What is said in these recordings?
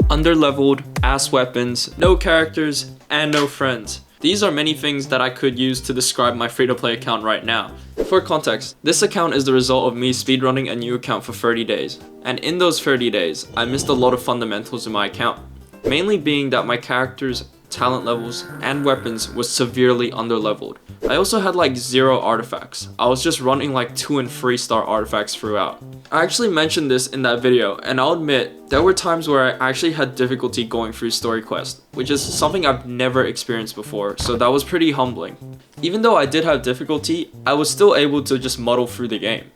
Underleveled, ass weapons, no characters, and no friends. These are many things that I could use to describe my free-to-play account right now. For context, this account is the result of me speedrunning a new account for 30 days. And in those 30 days, I missed a lot of fundamentals in my account. Mainly being that my characters, talent levels, and weapons was severely underleveled. I also had like 0 artifacts. I was just running like 2 and 3 star artifacts throughout. I actually mentioned this in that video, and I'll admit, there were times where I actually had difficulty going through story quests, which is something I've never experienced before, so that was pretty humbling. Even though I did have difficulty, I was still able to just muddle through the game.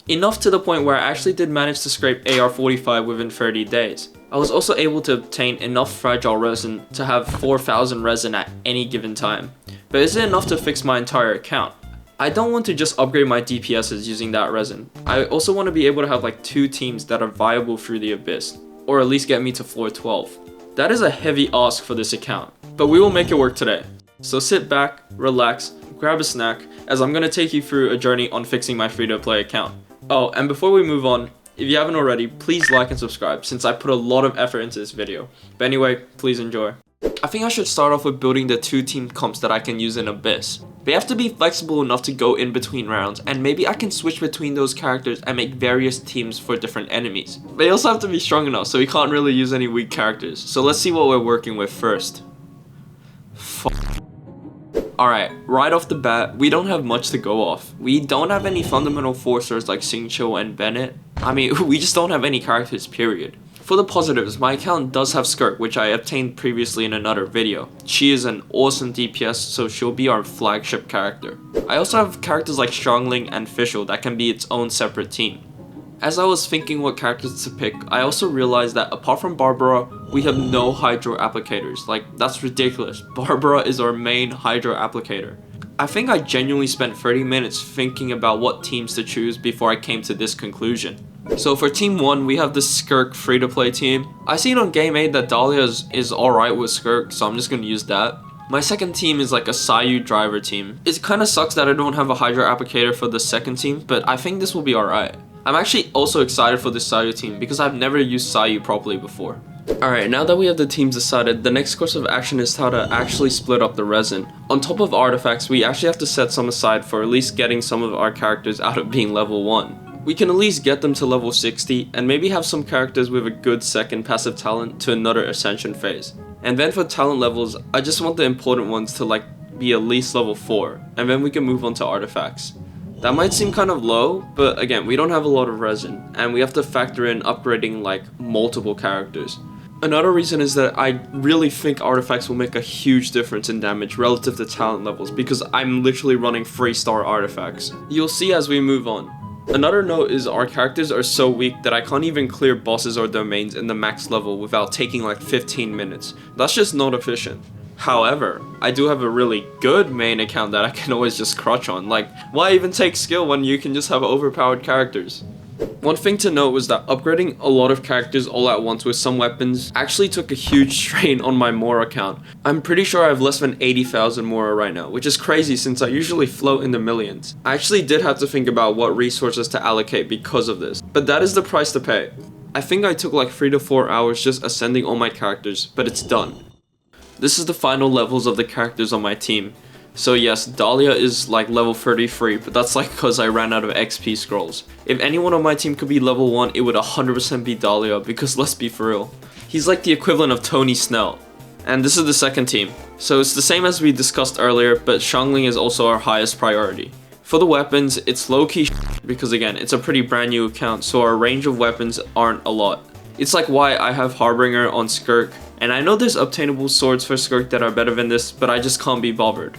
Enough to the point where I actually did manage to scrape AR-45 within 30 days. I was also able to obtain enough fragile resin to have 4,000 resin at any given time. But is it enough to fix my entire account? I don't want to just upgrade my DPSs using that resin. I also want to be able to have like 2 teams that are viable through the abyss, or at least get me to floor 12. That is a heavy ask for this account, but we will make it work today. So sit back, relax, grab a snack, as I'm going to take you through a journey on fixing my free-to-play account. Oh, and before we move on, if you haven't already, please like and subscribe since I put a lot of effort into this video. But anyway, please enjoy. I think I should start off with building the 2 team comps that I can use in Abyss. They have to be flexible enough to go in between rounds, and maybe I can switch between those characters and make various teams for different enemies. They also have to be strong enough, so we can't really use any weak characters. So let's see what we're working with first. Alright, right off the bat, we don't have much to go off. We don't have any fundamental 4-stars like Xingqiu and Bennett. I mean, we just don't have any characters, period. For the positives, my account does have Skirk, which I obtained previously in another video. She is an awesome DPS, so she'll be our flagship character. I also have characters like Xiangling and Fischl that can be its own separate team. As I was thinking what characters to pick, I also realized that apart from Barbara, we have no Hydro applicators. Like, that's ridiculous. Barbara is our main Hydro applicator. I think I genuinely spent 30 minutes thinking about what teams to choose before I came to this conclusion. So for team 1, we have the Skirk free-to-play team. I seen on Game 8 that Dahlia is alright with Skirk, so I'm just gonna use that. My second team is like a Sayu driver team. It kinda sucks that I don't have a Hydro applicator for the second team, but I think this will be alright. I'm actually also excited for this Sayu team because I've never used Sayu properly before. Alright, now that we have the teams decided, the next course of action is how to actually split up the resin. On top of artifacts, we actually have to set some aside for at least getting some of our characters out of being level 1. We can at least get them to level 60 and maybe have some characters with a good second passive talent to another ascension phase. And then for talent levels, I just want the important ones to like be at least level 4, and then we can move on to artifacts. That might seem kind of low, but again, we don't have a lot of resin, and we have to factor in upgrading like multiple characters. Another reason is that I really think artifacts will make a huge difference in damage relative to talent levels because I'm literally running 3-star artifacts. You'll see as we move on. Another note is our characters are so weak that I can't even clear bosses or domains in the max level without taking like 15 minutes. That's just not efficient. However, I do have a really good main account that I can always just crutch on. Like, why even take skill when you can just have overpowered characters? One thing to note was that upgrading a lot of characters all at once with some weapons actually took a huge strain on my Mora account. I'm pretty sure I have less than 80,000 Mora right now, which is crazy since I usually float in the millions. I actually did have to think about what resources to allocate because of this, but that is the price to pay. I think I took like 3 to 4 hours just ascending all my characters, but it's done. This is the final levels of the characters on my team. So yes, Dahlia is like level 33, but that's like because I ran out of XP scrolls. If anyone on my team could be level 1, it would 100% be Dahlia, because let's be for real. He's like the equivalent of Tony Snell. And this is the second team. So it's the same as we discussed earlier, but Xiangling is also our highest priority. For the weapons, it's low-key because again, it's a pretty brand new account, so our range of weapons aren't a lot. It's like why I have Harbinger on Skirk, and I know there's obtainable swords for Skirk that are better than this, but I just can't be bothered.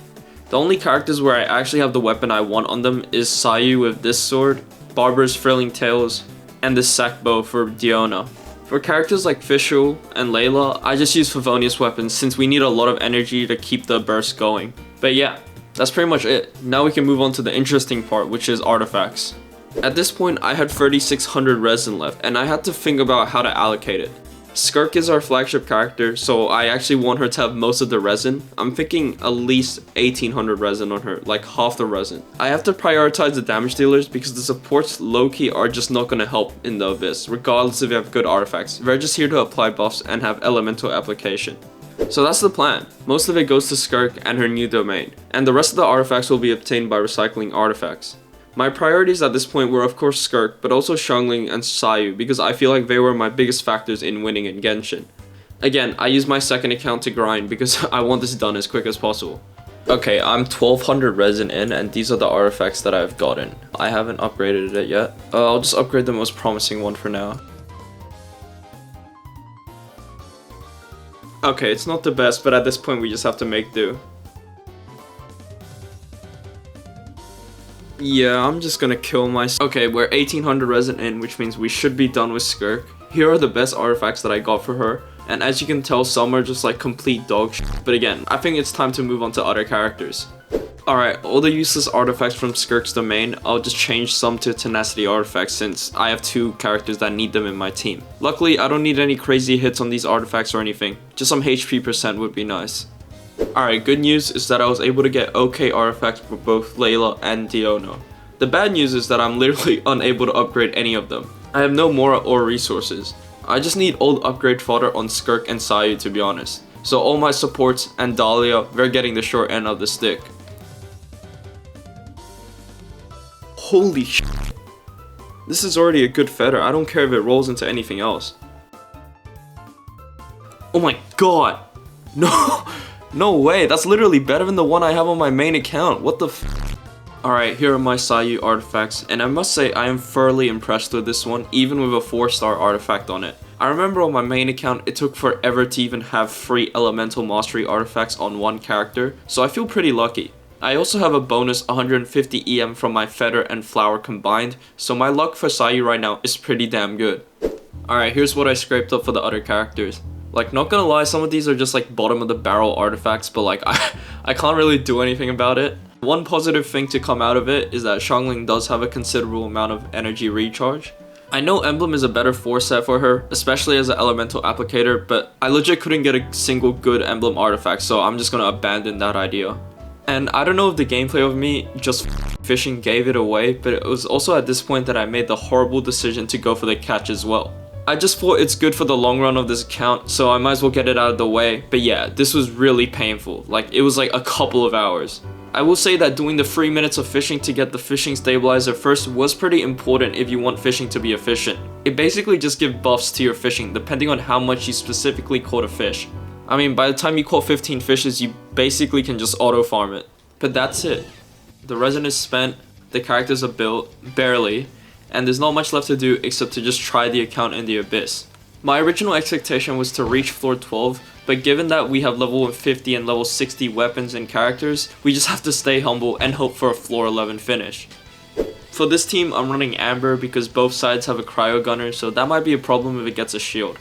The only characters where I actually have the weapon I want on them is Sayu with this sword, Barber's Thrilling Tales, and this sack bow for Diona. For characters like Fischl and Layla, I just use Favonius weapons since we need a lot of energy to keep the burst going. But yeah, that's pretty much it. Now we can move on to the interesting part, which is artifacts. At this point, I had 3,600 resin left, and I had to think about how to allocate it. Skirk is our flagship character, so I actually want her to have most of the resin. I'm thinking at least 1800 resin on her, like half the resin. I have to prioritize the damage dealers because the supports low-key are just not going to help in the Abyss, regardless if you have good artifacts. They're just here to apply buffs and have elemental application. So that's the plan. Most of it goes to Skirk and her new domain, and the rest of the artifacts will be obtained by recycling artifacts. My priorities at this point were of course Skirk, but also Xiangling and Sayu because I feel like they were my biggest factors in winning in Genshin. Again, I used my second account to grind because I want this done as quick as possible. Okay, I'm 1200 resin in and these are the artifacts that I've gotten. I haven't upgraded it yet. I'll just upgrade the most promising one for now. Okay, it's not the best, but at this point we just have to make do. Yeah, I'm just gonna kill myself. Okay, we're 1800 resin in, which means we should be done with Skirk. Here are the best artifacts that I got for her, and as you can tell, some are just like complete dog shit. But again, I think it's time to move on to other characters. Alright, all the useless artifacts from Skirk's domain, I'll just change some to tenacity artifacts since I have 2 characters that need them in my team. Luckily, I don't need any crazy hits on these artifacts or anything, just some HP % would be nice. Alright, good news is that I was able to get okay artifacts for both Layla and Diona. The bad news is that I'm literally unable to upgrade any of them. I have no Mora or resources. I just need old upgrade fodder on Skirk and Sayu to be honest. So all my supports and Dahlia, they're getting the short end of the stick. Holy sh**. This is already a good feather. I don't care if it rolls into anything else. Oh my god. No. No way. That's literally better than the one I have on my main account. What the f***? Alright, here are my Sayu artifacts. And I must say I am thoroughly impressed with this one, even with a 4-star artifact on it. I remember on my main account it took forever to even have free elemental mastery artifacts on one character. So I feel pretty lucky. I also have a bonus 150 EM from my feather and flower combined, so my luck for Sayu right now is pretty damn good. Alright, here's what I scraped up for the other characters. Like, not gonna lie, some of these are just like bottom of the barrel artifacts, but like, I can't really do anything about it. One positive thing to come out of it is that Xiangling does have a considerable amount of energy recharge. I know Emblem is a better 4 set for her, especially as an elemental applicator, but I legit couldn't get a single good Emblem artifact, so I'm just gonna abandon that idea. And I don't know if the gameplay of me just fishing gave it away, but it was also at this point that I made the horrible decision to go for the catch as well. I just thought it's good for the long run of this account, so I might as well get it out of the way. But yeah, this was really painful. Like, it was like a couple of hours. I will say that doing the 3 minutes of fishing to get the fishing stabilizer first was pretty important if you want fishing to be efficient. It basically just gives buffs to your fishing depending on how much you specifically caught a fish. I mean, by the time you caught 15 fishes, you basically can just auto farm it. But that's it. The resin is spent, the characters are built, barely, and there's not much left to do except to just try the account in the Abyss. My original expectation was to reach floor 12, but given that we have level 50 and level 60 weapons and characters, we just have to stay humble and hope for a floor 11 finish. For this team, I'm running Amber because both sides have a cryo gunner, so that might be a problem if it gets a shield.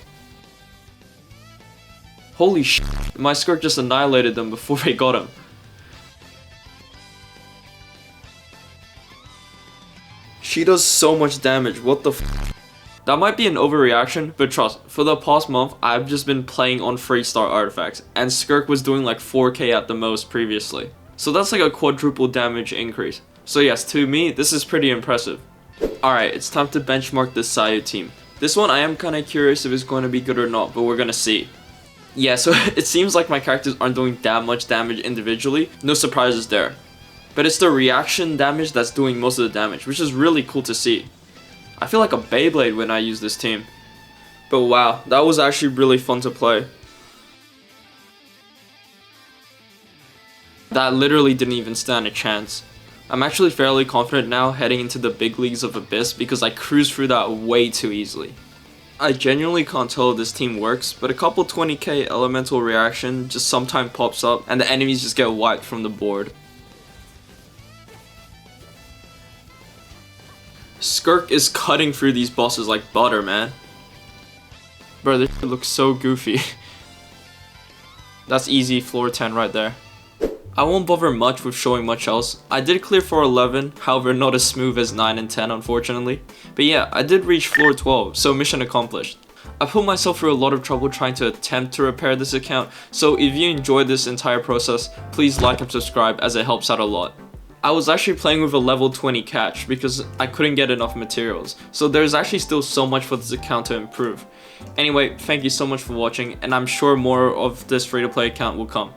Holy sh**, my Skirk just annihilated them before they got him. She does so much damage, what the f***? That might be an overreaction, but trust, for the past month, I've just been playing on 3-star artifacts, and Skirk was doing like 4k at the most previously. So that's like a quadruple damage increase. So yes, to me, this is pretty impressive. Alright, it's time to benchmark the Sayu team. This one I am kinda curious if it's going to be good or not, but we're gonna see. Yeah, so it seems like my characters aren't doing that much damage individually, no surprises there. But it's the reaction damage that's doing most of the damage, which is really cool to see. I feel like a Beyblade when I use this team. But wow, that was actually really fun to play. That literally didn't even stand a chance. I'm actually fairly confident now heading into the big leagues of Abyss because I cruised through that way too easily. I genuinely can't tell if this team works, but a couple 20k elemental reaction just sometimes pops up and the enemies just get wiped from the board. Skirk is cutting through these bosses like butter, man. Bro, this shit looks so goofy. That's easy floor 10 right there. I won't bother much with showing much else. I did clear floor 11, however not as smooth as 9 and 10 unfortunately. But yeah, I did reach floor 12, so mission accomplished. I put myself through a lot of trouble trying to attempt to repair this account, so if you enjoyed this entire process, please like and subscribe as it helps out a lot. I was actually playing with a level 20 catch because I couldn't get enough materials, so there's actually still so much for this account to improve. Anyway, thank you so much for watching, and I'm sure more of this free-to-play account will come.